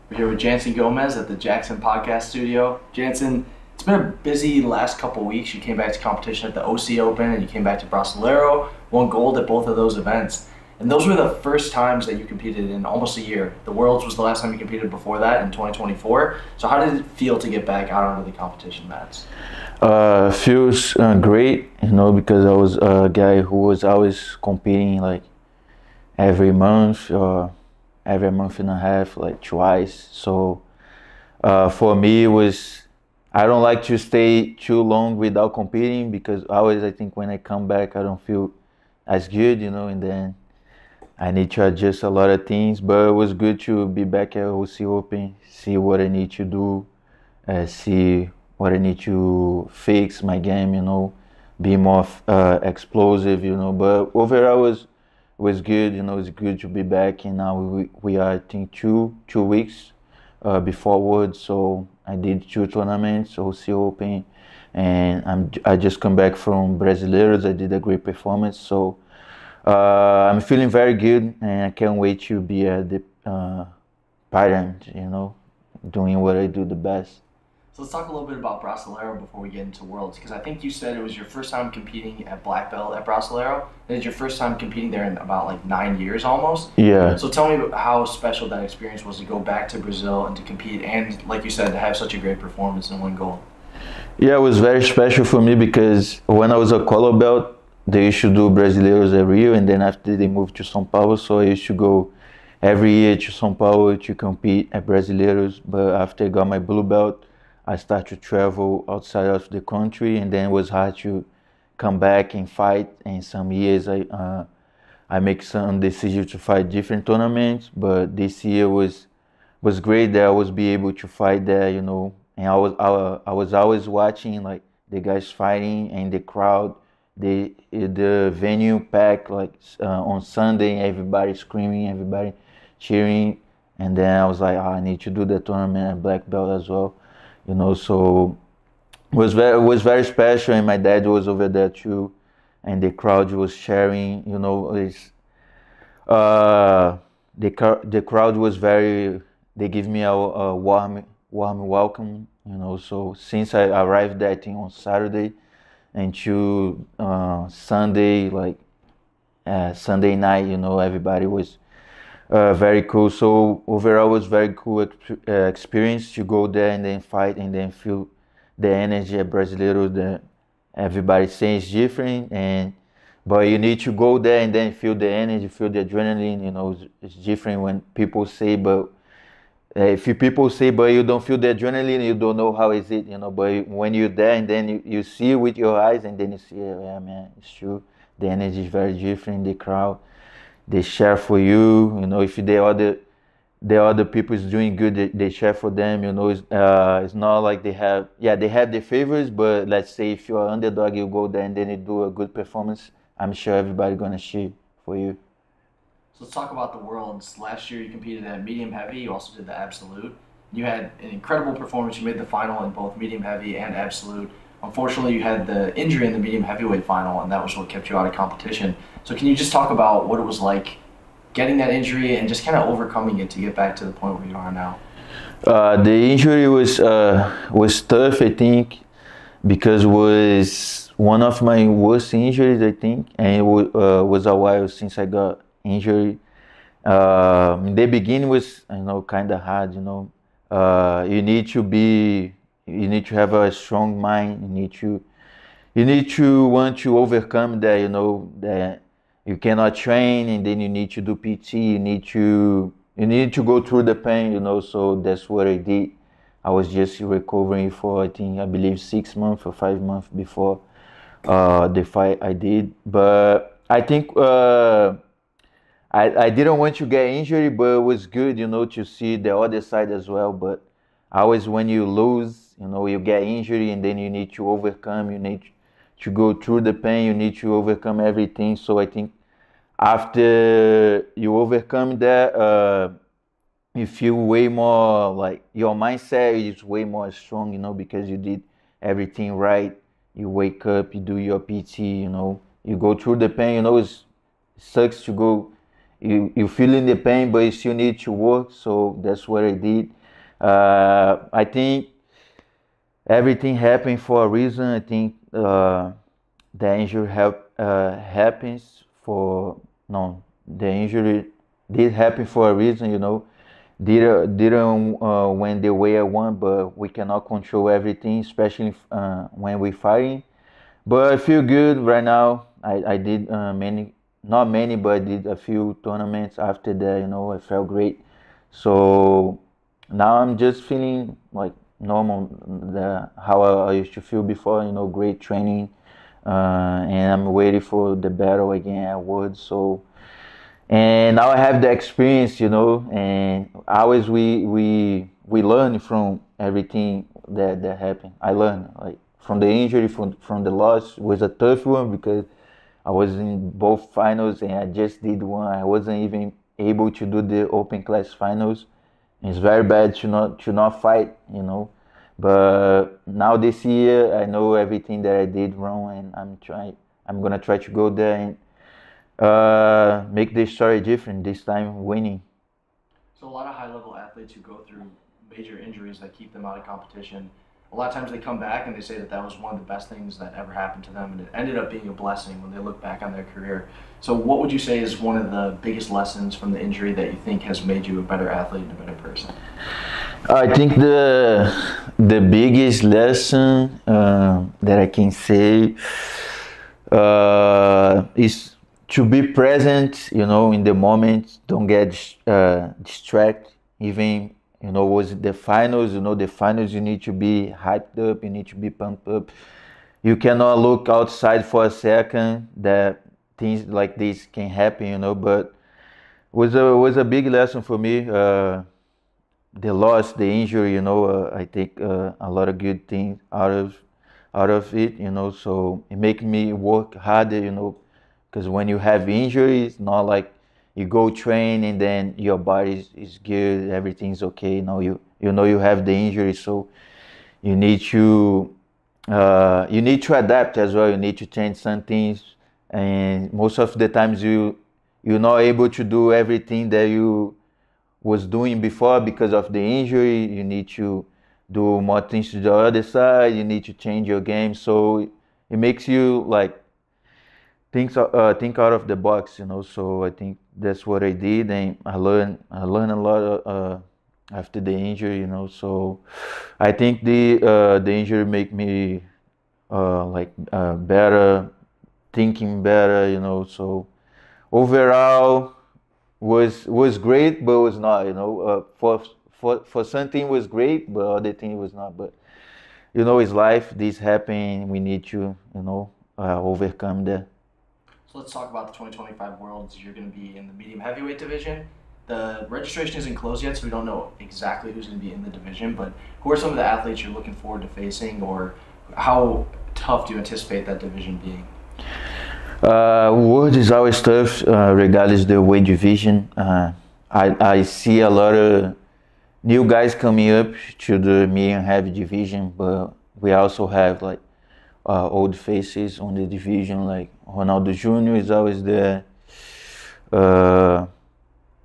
We're here with Jansen Gomes at the JAXXON Podcast studio. Jansen, it's been a busy last couple weeks. You came back to competition at the OC Open and you came back to Brasileiro, won gold at both of those events. And those were the first times that you competed in almost a year. The Worlds was the last time you competed before that in 2024. So how did it feel to get back out onto the competition mats? Feels great, because I was a guy who was always competing like every month or every month and a half, like twice. So for me, I don't like to stay too long without competing because always I think when I come back, I don't feel as good, and then I need to adjust a lot of things. But it was good to be back at OC Open, see what I need to do, see what I need to fix my game, be more explosive, But overall, was good, it's good to be back. And now we are, I think, two weeks before Worlds. So I did 2 tournaments, OC Open, and I just come back from Brasileiros. I did a great performance. So I'm feeling very good, and I can't wait to be at the parent, doing what I do the best. So let's talk a little bit about Brasileiro before we get into Worlds, because I think you said it was your first time competing at black belt at Brasileiro, and it's your first time competing there in about like 9 years almost. Yeah. So tell me how special that experience was to go back to Brazil and to compete, and like you said, to have such a great performance and win gold. Yeah, it was very special for me because when I was a color belt, they used to do Brasileiros every year, and then after they moved to São Paulo, so I used to go every year to São Paulo to compete at Brasileiros. But after I got my blue belt, I started to travel outside of the country, and then it was hard to come back and fight. And some years I make some decisions to fight different tournaments, but this year was great that I was be able to fight there, And I was always watching like the guys fighting and the crowd, the venue packed like on Sunday, everybody screaming, everybody cheering, and then I was like, I need to do the tournament at black belt as well. So it was very special, and my dad was over there too, and the crowd was sharing. The crowd was very. They give me a warm welcome. So since I arrived there, I think on Saturday, until Sunday, like Sunday night, everybody was. Very cool. So overall, it was very cool experience to go there and then fight and then feel the energy at Brasileiro. Everybody saying it's different, but you need to go there and then feel the energy, feel the adrenaline. It's different when people say, but if people say, but you don't feel the adrenaline, you don't know how is it, But when you're there and then you see it with your eyes and then you see, yeah, man, it's true. The energy is very different. The crowd. They share for you, if the other people is doing good, they share for them, it's not like they have the favors, but let's say if you're an underdog, you go there and then you do a good performance, I'm sure everybody's gonna cheer for you. So let's talk about the Worlds. Last year you competed at medium heavy, you also did the absolute. You had an incredible performance, you made the final in both medium heavy and absolute. Unfortunately, you had the injury in the medium heavyweight final, and that was what kept you out of competition. So can you just talk about what it was like getting that injury and just kind of overcoming it to get back to the point where you are now? The injury was tough, I think, because it was one of my worst injuries, I think, and it was a while since I got injured. In the beginning was, kind of hard, You need to have a strong mind. You need to want to overcome that. That you cannot train, and then you need to do PT. You need to go through the pain. So that's what I did. I was just recovering for I believe 6 months or 5 months before the fight I did. But I think I didn't want to get injured, but it was good, to see the other side as well. But always when you lose, you get injury and then you need to overcome, you need to go through the pain, you need to overcome everything. So I think after you overcome that, you feel way more like your mindset is way more strong, because you did everything right. You wake up, you do your PT, you go through the pain, it sucks to go, you feel in the pain, but you still need to work. So that's what I did. I think everything happened for a reason. I think the injury happens for no. The injury did happen for a reason, you know. Didn't win the way I want, but we cannot control everything, especially when we're fighting. But I feel good right now. I did many, not many, but I did a few tournaments after that. You know, I felt great. So now I'm just feeling like normal, how I used to feel before. You know, great training, and I'm waiting for the battle again at Woods. So and now I have the experience, you know, and always we learn from everything that happened. I learned like from the injury, from the loss. It was a tough one because I was in both finals and I just did one. I wasn't even able to do the open class finals. It's very bad to not fight, you know. But now this year I know everything that I did wrong, and I'm gonna try to go there and make this story different this time, winning. So a lot of high-level athletes who go through major injuries that keep them out of competition, a lot of times they come back and they say that that was one of the best things that ever happened to them, and it ended up being a blessing when they look back on their career. So what would you say is one of the biggest lessons from the injury that you think has made you a better athlete and a better person? I think the biggest lesson that I can say is to be present, you know, in the moment. Don't get distracted. Even, you know, was the finals. You know, the finals, you need to be hyped up. You need to be pumped up. You cannot look outside for a second that things like this can happen. You know, but was a big lesson for me. The loss, the injury, you know, I take a lot of good things out of it, you know. So it makes me work harder, you know, because when you have injuries, not like you go train and then your body is good, everything's okay. No, you know you have the injury, so you need to adapt as well. You need to change some things, and most of the times you're not able to do everything that you was doing before because of the injury. You need to do more things to the other side. You need to change your game, so it makes you like think out of the box, you know. So I think that's what I did, and I learned a lot after the injury, you know. So I think the injury make me better, thinking better, you know. So overall was great, but was not, you know. For something was great, but other thing was not. But you know, it's life. This happen. We need to, you know, overcome that. So let's talk about the 2025 Worlds. You're going to be in the medium heavyweight division. The registration isn't closed yet, so we don't know exactly who's going to be in the division, but who are some of the athletes you're looking forward to facing, or how tough do you anticipate that division being? World is always tough, regardless the weight division. I see a lot of new guys coming up to the medium heavy division, but we also have like old faces on the division, like Ronaldo Jr. is always there.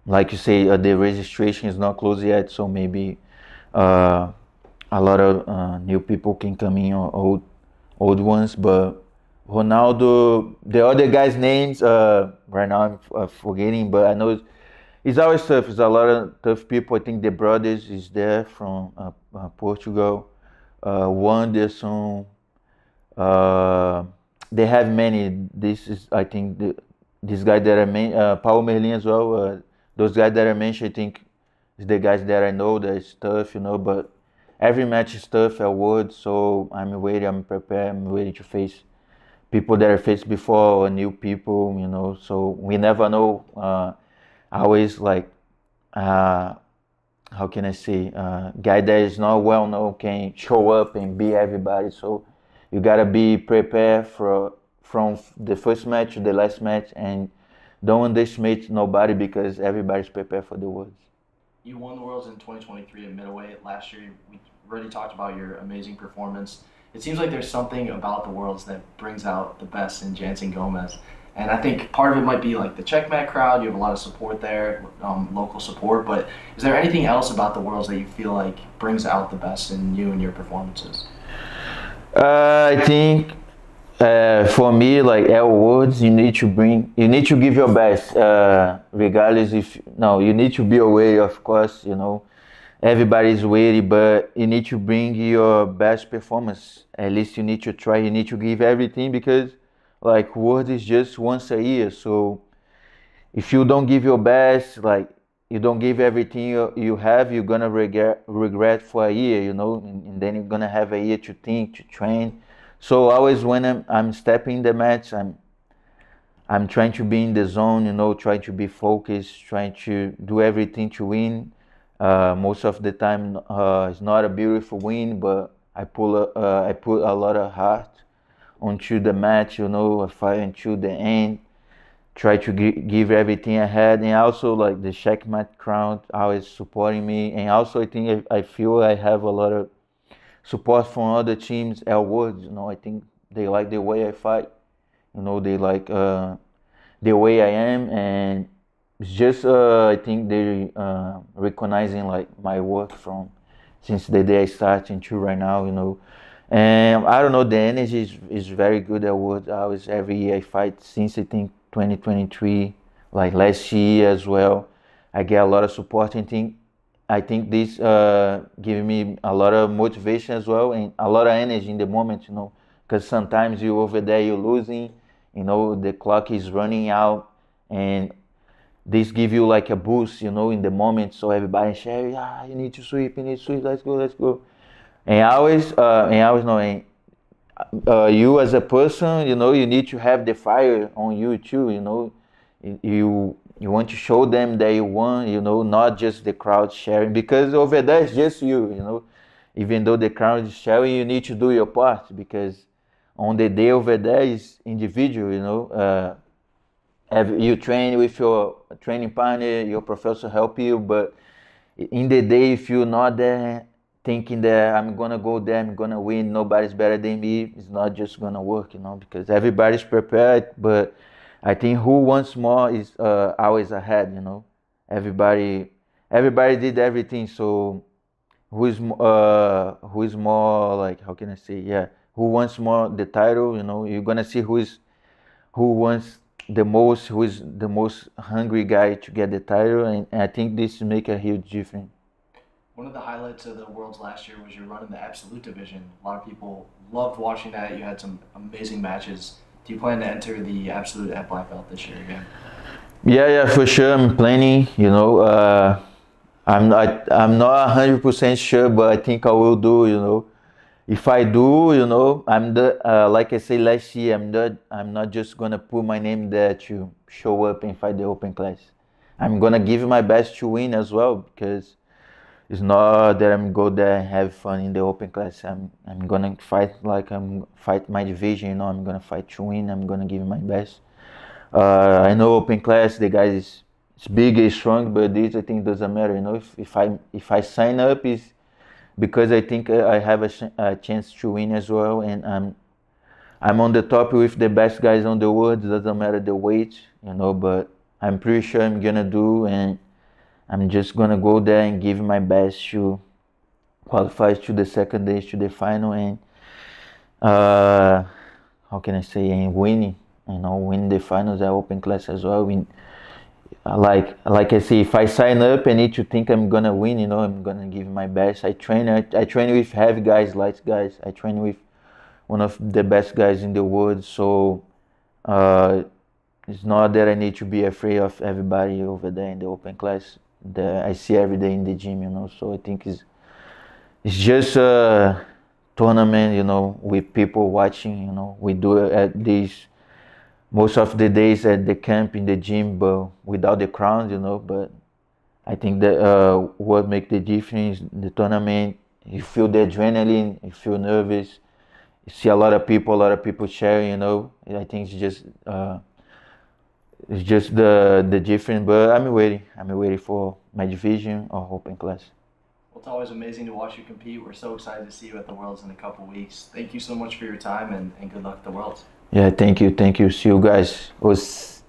Like you say, the registration is not closed yet, so maybe a lot of new people can come in, or old ones. But Ronaldo, the other guys' names right now I'm forgetting, but I know it's always tough. It's a lot of tough people. I think the brothers is there from Portugal. Wanderson. They have many. This is, I think, this guy that I mentioned, Paulo Merlin as well. Those guys that I mentioned, I think, is the guys that I know that is tough, you know. But every match is tough at World, so I'm waiting. I'm prepared. I'm ready to face people that I faced before, or new people, you know. So we never know. Always like, how can I say, guy that is not well known can show up and beat everybody. So you gotta be prepared from the first match to the last match, and don't underestimate nobody because everybody's prepared for the Worlds. You won the Worlds in 2023 at middleweight. Last year, we already talked about your amazing performance. It seems like there's something about the Worlds that brings out the best in Jansen Gomes. And I think part of it might be like the checkmat crowd. You have a lot of support there, local support. But is there anything else about the Worlds that you feel like brings out the best in you and your performances? I think for me, like awards, you need to give your best, regardless if no, you need to be aware, of course, everybody's waiting, but you need to bring your best performance. At least you need to try. You need to give everything because, like, world is just once a year. So if you don't give your best, like you don't give everything you have, you're gonna regret for a year, and then you're gonna have a year to think, to train. So always when I'm stepping in the match, I'm trying to be in the zone, trying to be focused, trying to do everything to win. Most of the time, it's not a beautiful win, but I put a lot of heart onto the match, I fight until the end, try to give everything I had, and also like the checkmate crowd always supporting me, and also I think I feel I have a lot of support from other teams outwards. I think they like the way I fight, they like the way I am, and it's just I think they recognizing like my work from since the day I started until right now, and I don't know, the energy is very good at Worlds. I always every year I fight since I think 2023, like last year as well. I get a lot of support and I think this give me a lot of motivation as well and a lot of energy in the moment, because sometimes you over there you're losing, the clock is running out, and this give you like a boost, in the moment. So everybody share, yeah, you need to sweep, let's go. And I always know, you as a person, you need to have the fire on you too, you want to show them that you won, not just the crowd sharing, because over there it's just you, even though the crowd is sharing, you need to do your part, because on the day over there is individual, you train with your training partner, your professor help you, but in the day if you're not there thinking that I'm gonna go there, I'm gonna win, nobody's better than me, it's not just gonna work, because everybody's prepared, but I think who wants more is always ahead, everybody did everything, so who's more, like, how can I say, yeah, who wants more the title, you're gonna see who wants who is the most hungry guy to get the title, and I think this make a huge difference. One of the highlights of the Worlds last year was your run in the Absolute division. A lot of people loved watching that. You had some amazing matches. Do you plan to enter the Absolute at black belt this year again? Yeah, for sure. I'm planning. I'm not 100% sure, but I think I will do. If I do, I'm the like I said last year, I'm not just gonna put my name there to show up and fight the open class. I'm gonna give my best to win as well, because it's not that I'm go there and have fun in the open class. I'm gonna fight like I'm fight my division. I'm gonna fight to win. I'm gonna give my best. I know open class, the guys is big, is strong, but this I think doesn't matter. If I sign up is because I think I have a chance to win as well, and I'm on the top with the best guys on the world. It doesn't matter the weight, but I'm pretty sure I'm gonna do, and I'm just gonna go there and give my best to qualify to the second day, to the final, and how can I say, and winning, win the finals at open class as well. Like I say, if I sign up, I need to think I'm gonna win. I'm gonna give my best. I train with heavy guys, light guys. I train with one of the best guys in the world. So it's not that I need to be afraid of everybody over there in the open class that I see every day in the gym. So I think it's just a tournament. With people watching. We do it at these. Most of the days at the camp in the gym, but without the crowd, But I think that what makes the difference, the tournament, you feel the adrenaline, you feel nervous, you see a lot of people sharing, I think it's just the difference. But I'm waiting for my division or open class. Well, it's always amazing to watch you compete. We're so excited to see you at the Worlds in a couple weeks. Thank you so much for your time, and good luck at the Worlds. Yeah, thank you. See you guys. Was